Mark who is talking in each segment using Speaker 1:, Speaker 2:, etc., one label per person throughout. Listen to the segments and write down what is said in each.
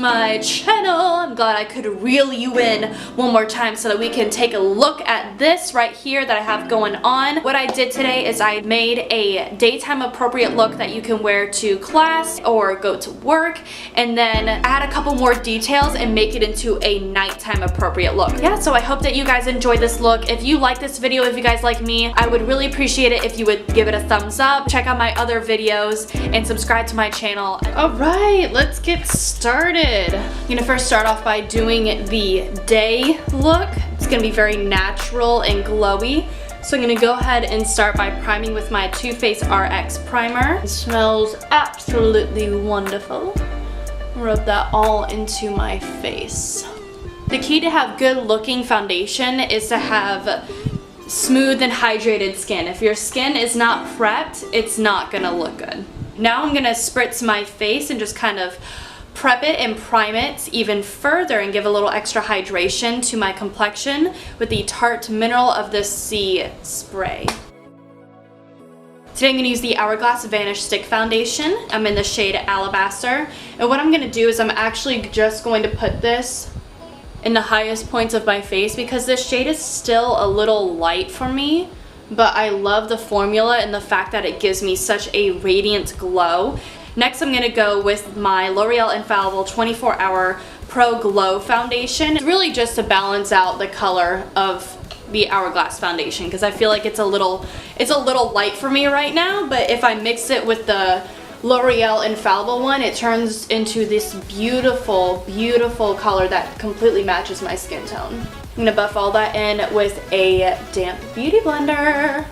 Speaker 1: my channel. I'm glad I could reel you in one more time so that we can take a look at this right here that I have going on. What I did today is I made a daytime appropriate look that you can wear to class or go to work, and then add a couple more details and make it into a nighttime appropriate look. Yeah, so I hope that you guys enjoy this look. If you like this video, if you guys like me, I would really appreciate it if you would give it a thumbs up, check out my other videos, and subscribe to my channel. Alright, let's get started. I'm gonna first start off by doing the day look. It's gonna be very natural and glowy. So I'm gonna go ahead and start by priming with my Too Faced RX primer. It smells absolutely wonderful. Rub that all into my face. The key to have good looking foundation is to have smooth and hydrated skin. If your skin is not prepped, it's not gonna look good. Now I'm gonna spritz my face and just kind of prep it and prime it even further and give a little extra hydration to my complexion with the Tarte Mineral of the Sea spray. Today I'm going to use the Hourglass Vanish Stick Foundation. I'm in the shade Alabaster. And what I'm going to do is I'm actually just going to put this in the highest points of my face because this shade is still a little light for me. But I love the formula and the fact that it gives me such a radiant glow. Next, I'm going to go with my L'Oreal Infallible 24-Hour Pro Glow Foundation. It's really just to balance out the color of the Hourglass foundation because I feel like it's a little light for me right now, but if I mix it with the L'Oreal Infallible one, it turns into this beautiful, beautiful color that completely matches my skin tone. I'm going to buff all that in with a damp beauty blender.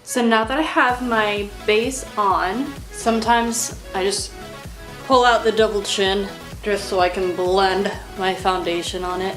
Speaker 1: So now that I have my base on, sometimes I just pull out the double chin just so I can blend my foundation on it.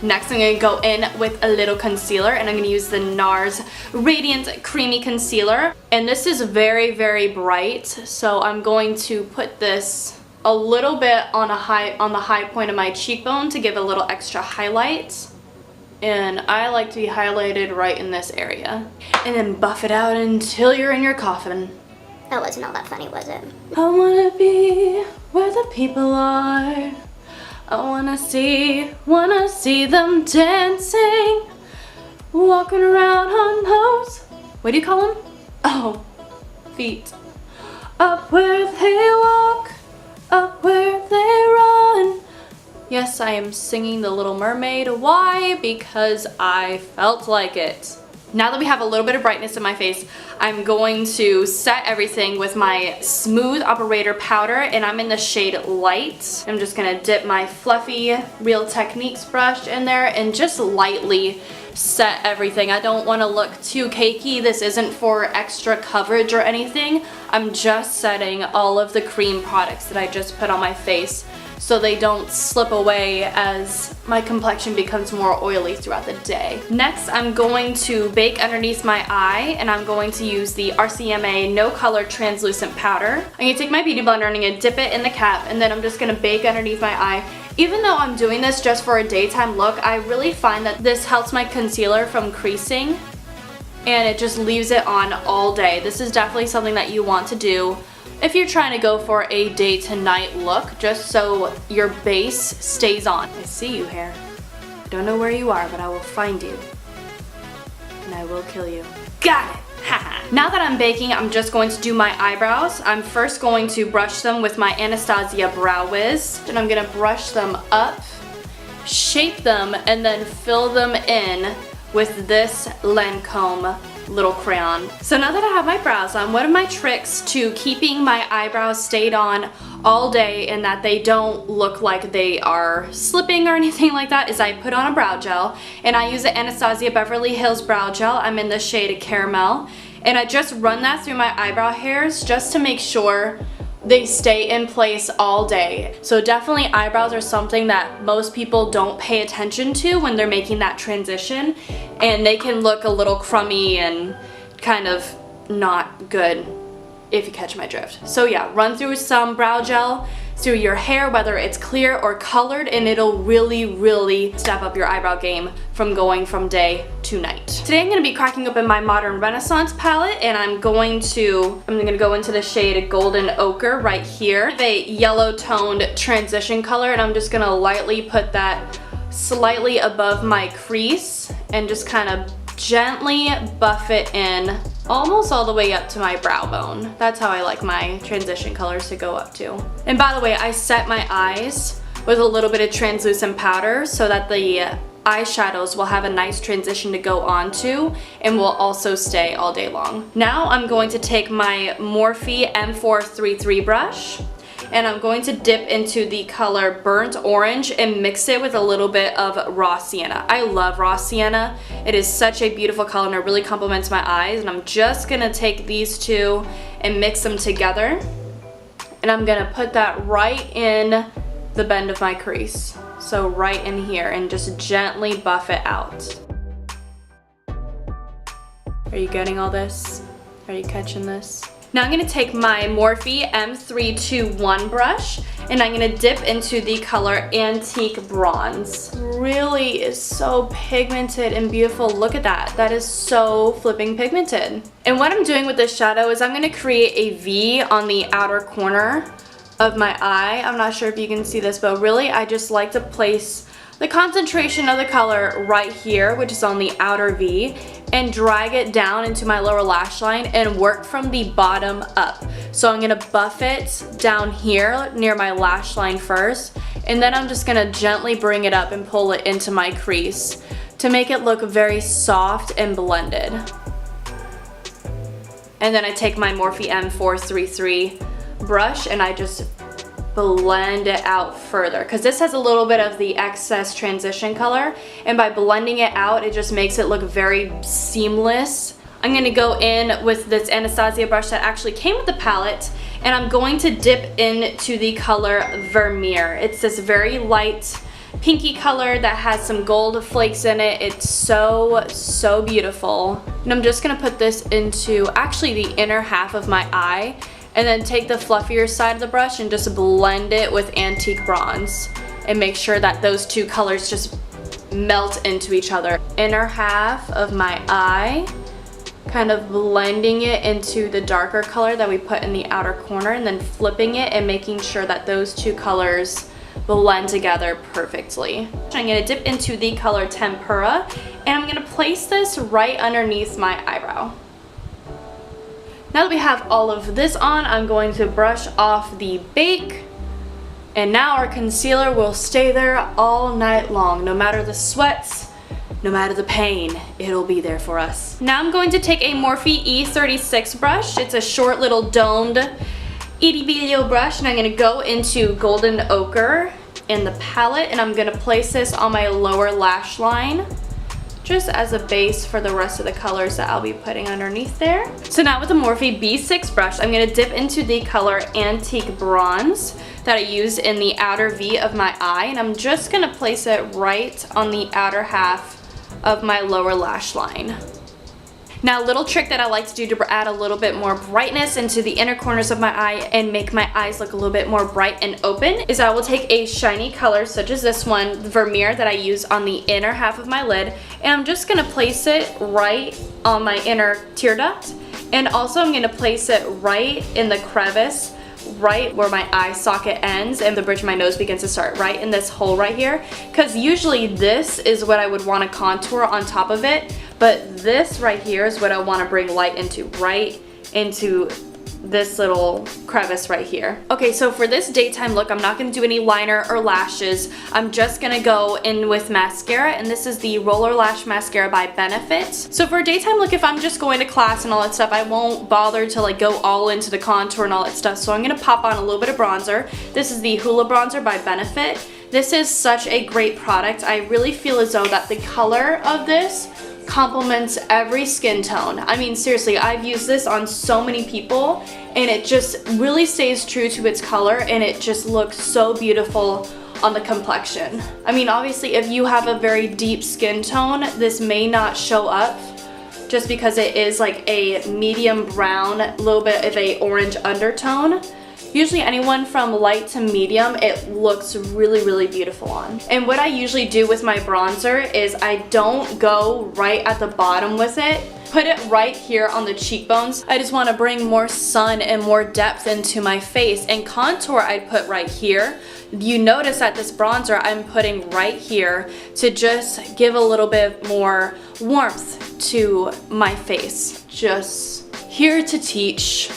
Speaker 1: Next I'm going to go in with a little concealer, and I'm going to use the NARS Radiant Creamy Concealer. And this is very, very bright, so I'm going to put this a little bit on the high point of my cheekbone to give a little extra highlight. And I like to be highlighted right in this area. And then buff it out until you're in your coffin.
Speaker 2: That wasn't all that funny, was it?
Speaker 1: I wanna be where the people are. I wanna see them dancing. Walking around on those, what do you call them? Oh, feet. Up where they walk, up where they run. Yes, I am singing The Little Mermaid. Why? Because I felt like it. Now that we have a little bit of brightness in my face, I'm going to set everything with my Smooth Operator powder, and I'm in the shade Light. I'm just gonna dip my fluffy Real Techniques brush in there and just lightly set everything. I don't want to look too cakey. This isn't for extra coverage or anything. I'm just setting all of the cream products that I just put on my face so they don't slip away as my complexion becomes more oily throughout the day. Next, I'm going to bake underneath my eye, and I'm going to use the RCMA No Color Translucent Powder. I'm going to take my beauty blender and I'm going to dip it in the cap, and then I'm just going to bake underneath my eye. Even though I'm doing this just for a daytime look, I really find that this helps my concealer from creasing, and it just leaves it on all day. This is definitely something that you want to do if you're trying to go for a day to night look, just so your base stays on. I see you, hair. I don't know where you are, but I will find you. And I will kill you. Got it! Haha. Now that I'm baking, I'm just going to do my eyebrows. I'm first going to brush them with my Anastasia Brow Wiz. And I'm gonna brush them up, shape them, and then fill them in with this Lancome little crayon. So now that I have my brows on, one of my tricks to keeping my eyebrows stayed on all day and that they don't look like they are slipping or anything like that is I put on a brow gel, and I use the Anastasia Beverly Hills Brow Gel. I'm in the shade Caramel, and I just run that through my eyebrow hairs just to make sure they stay in place all day. So definitely eyebrows are something that most people don't pay attention to when they're making that transition, and they can look a little crummy and kind of not good if you catch my drift. So yeah, run through some brow gel through your hair, whether it's clear or colored, and it'll really step up your eyebrow game from going from day to night. Today I'm going to be cracking open my Modern Renaissance palette, and I'm going to go into the shade Golden Ochre right here. A yellow toned transition color, and I'm just going to lightly put that slightly above my crease and just kind of gently buff it in almost all the way up to my brow bone. That's how I like my transition colors to go up to. And by the way, I set my eyes with a little bit of translucent powder so that the eyeshadows will have a nice transition to go onto and will also stay all day long. Now I'm going to take my Morphe M433 brush, and I'm going to dip into the color Burnt Orange and mix it with a little bit of Raw Sienna. I love Raw Sienna. It is such a beautiful color and it really complements my eyes, and I'm just gonna take these two and mix them together, and I'm gonna put that right in the bend of my crease. So right in here, and just gently buff it out. Are you getting all this? Are you catching this? Now I'm going to take my Morphe M321 brush, and I'm going to dip into the color Antique Bronze. Really is so pigmented and beautiful. Look at that. That is so flipping pigmented. And what I'm doing with this shadow is I'm going to create a V on the outer corner of my eye. I'm not sure if you can see this, but really I just like to place the concentration of the color right here, which is on the outer V, and drag it down into my lower lash line and work from the bottom up. So I'm gonna buff it down here near my lash line first, and then I'm just gonna gently bring it up and pull it into my crease to make it look very soft and blended. And then I take my Morphe M433 brush and I just blend it out further, because this has a little bit of the excess transition color, and by blending it out it just makes it look very seamless. I'm going to go in with this Anastasia brush that actually came with the palette, and I'm going to dip into the color Vermeer. It's this very light pinky color that has some gold flakes in it. It's so beautiful. And I'm just going to put this into actually the inner half of my eye, and then take the fluffier side of the brush and just blend it with Antique Bronze and make sure that those two colors just melt into each other. Inner half of my eye, kind of blending it into the darker color that we put in the outer corner, and then flipping it and making sure that those two colors blend together perfectly. I'm going to dip into the color Tempera, and I'm going to place this right underneath my eyebrow. Now that we have all of this on, I'm going to brush off the bake, and now our concealer will stay there all night long. No matter the sweats, no matter the pain, it'll be there for us. Now I'm going to take a Morphe E36 brush. It's a short little domed itty bitty little brush, and I'm going to go into Golden Ochre in the palette, and I'm going to place this on my lower lash line, just as a base for the rest of the colors that I'll be putting underneath there. So now with the Morphe B6 brush, I'm going to dip into the color Antique Bronze that I used in the outer V of my eye, and I'm just going to place it right on the outer half of my lower lash line. Now, a little trick that I like to do to add a little bit more brightness into the inner corners of my eye and make my eyes look a little bit more bright and open is I will take a shiny color such as this one, Vermeer, that I use on the inner half of my lid, and I'm just going to place it right on my inner tear duct, and also I'm going to place it right in the crevice, right where my eye socket ends and the bridge of my nose begins to start, right in this hole right here, because usually this is what I would want to contour on top of it, but this right here is what I want to bring light into, right into this little crevice right here. Okay, so for this daytime look, I'm not going to do any liner or lashes. I'm just going to go in with mascara, and this is the Roller Lash Mascara by Benefit. So for a daytime look, if I'm just going to class and all that stuff, I won't bother to like go all into the contour and all that stuff, so I'm going to pop on a little bit of bronzer. This is the Hula Bronzer by Benefit. This is such a great product. I really feel as though that the color of this complements every skin tone. I mean, seriously, I've used this on so many people, and it just really stays true to its color, and it just looks so beautiful on the complexion. I mean, obviously, if you have a very deep skin tone, this may not show up just because it is like a medium brown, a little bit of a orange undertone. Usually anyone from light to medium, it looks really, really beautiful on. And what I usually do with my bronzer is I don't go right at the bottom with it. Put it right here on the cheekbones. I just want to bring more sun and more depth into my face. And contour I'd put right here. You notice that this bronzer I'm putting right here to just give a little bit more warmth to my face. Just here to teach.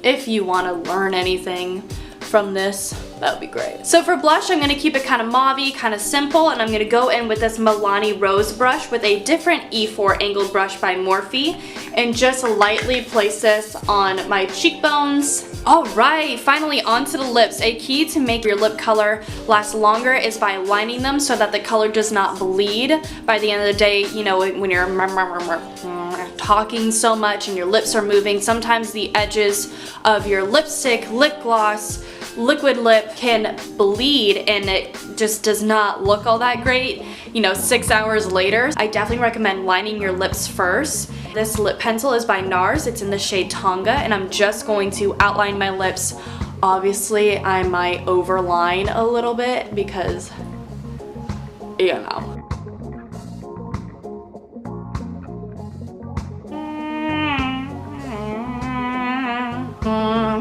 Speaker 1: If you want to learn anything from this, that would be great. So for blush, I'm going to keep it kind of mauve-y, kind of simple, and I'm going to go in with this Milani Rose brush with a different E4 angled brush by Morphe, and just lightly place this on my cheekbones. Alright, finally onto the lips. A key to make your lip color last longer is by lining them so that the color does not bleed. By the end of the day, you know, when you're talking so much and your lips are moving, sometimes the edges of your lipstick, lip gloss, liquid lip can bleed and it just does not look all that great, you know, 6 hours later. I definitely recommend lining your lips first. This lip pencil is by NARS. It's in the shade Tonga, and I'm just going to outline my lips. Obviously, I might overline a little bit because, you know.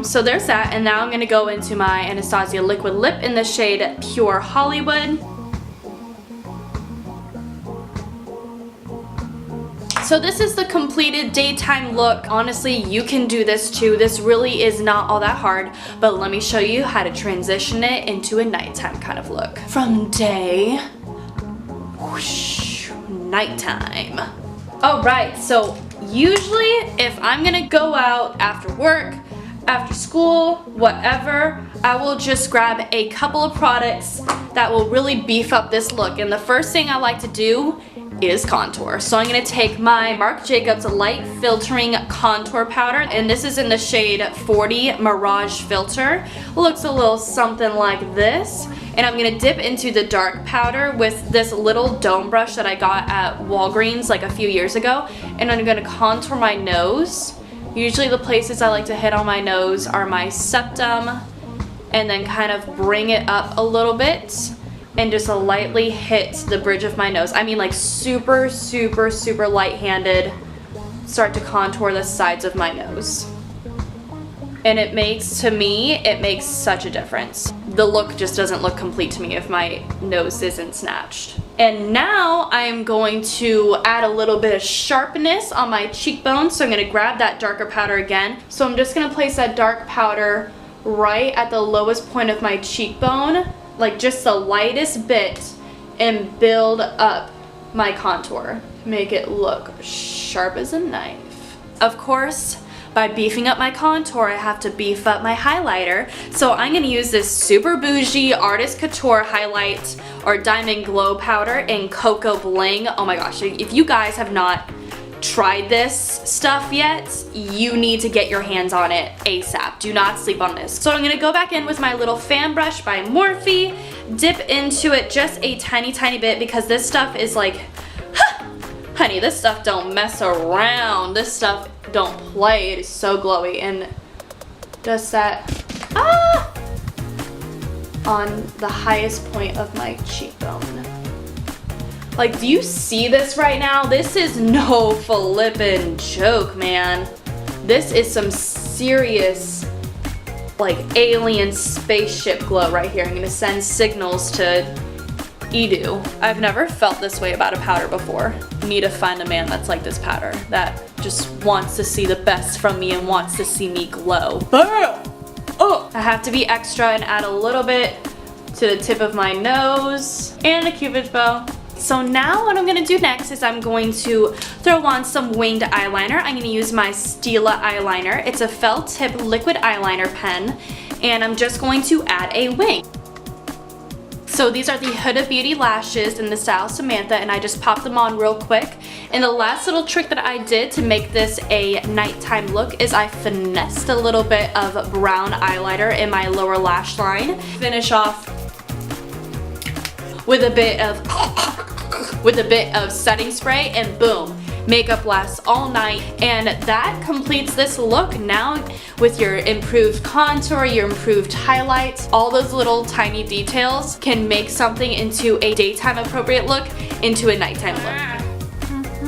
Speaker 1: So there's that, and now I'm going to go into my Anastasia liquid lip in the shade Pure Hollywood. So this is the completed daytime look. Honestly, you can do this too. This really is not all that hard, but let me show you how to transition it into a nighttime kind of look. From day, whoosh, nighttime. Alright, so usually if I'm gonna go out after work, after school, whatever, I will just grab a couple of products that will really beef up this look. And the first thing I like to do is contour. So I'm going to take my Marc Jacobs Light Filtering Contour Powder, and this is in the shade 40 Mirage Filter. Looks a little something like this. And I'm going to dip into the dark powder with this little dome brush that I got at Walgreens like a few years ago. And I'm going to contour my nose. Usually the places I like to hit on my nose are my septum, and then kind of bring it up a little bit and just lightly hit the bridge of my nose. I mean, like super, super, super light-handed. Start to contour the sides of my nose. And it makes, to me, it makes such a difference. The look just doesn't look complete to me if my nose isn't snatched. And now I'm going to add a little bit of sharpness on my cheekbones. So I'm gonna grab that darker powder again. So I'm just gonna place that dark powder right at the lowest point of my cheekbone, like just the lightest bit, and build up my contour. Make it look sharp as a knife. Of course, by beefing up my contour, I have to beef up my highlighter. So I'm gonna use this super bougie Artist Couture highlight or Diamond Glow powder in Cocoa Bling. Oh my gosh, if you guys have not tried this stuff yet, you need to get your hands on it ASAP. Do not sleep on this. So I'm gonna go back in with my little fan brush by Morphe, dip into it just a tiny, tiny bit, because this stuff is like, honey, this stuff don't mess around. This stuff don't play. It is so glowy, and does that on the highest point of my cheekbone. Like, do you see this right now? This is no flippin' joke, man. This is some serious, like, alien spaceship glow right here. I'm gonna send signals to Edu. I've never felt this way about a powder before. Need to find a man that's like this powder, that just wants to see the best from me and wants to see me glow. Oh! I have to be extra and add a little bit to the tip of my nose and a cupid's bow. So now what I'm going to do next is I'm going to throw on some winged eyeliner. I'm going to use my Stila eyeliner. It's a felt tip liquid eyeliner pen, and I'm just going to add a wing. So these are the Huda Beauty lashes in the style Samantha, and I just popped them on real quick. And the last little trick that I did to make this a nighttime look is I finessed a little bit of brown eyeliner in my lower lash line. Finish off with a bit of setting spray, and boom. makeup lasts all night, and that completes this look. Now with your improved contour, your improved highlights, all those little tiny details can make something into a daytime appropriate look into a nighttime look.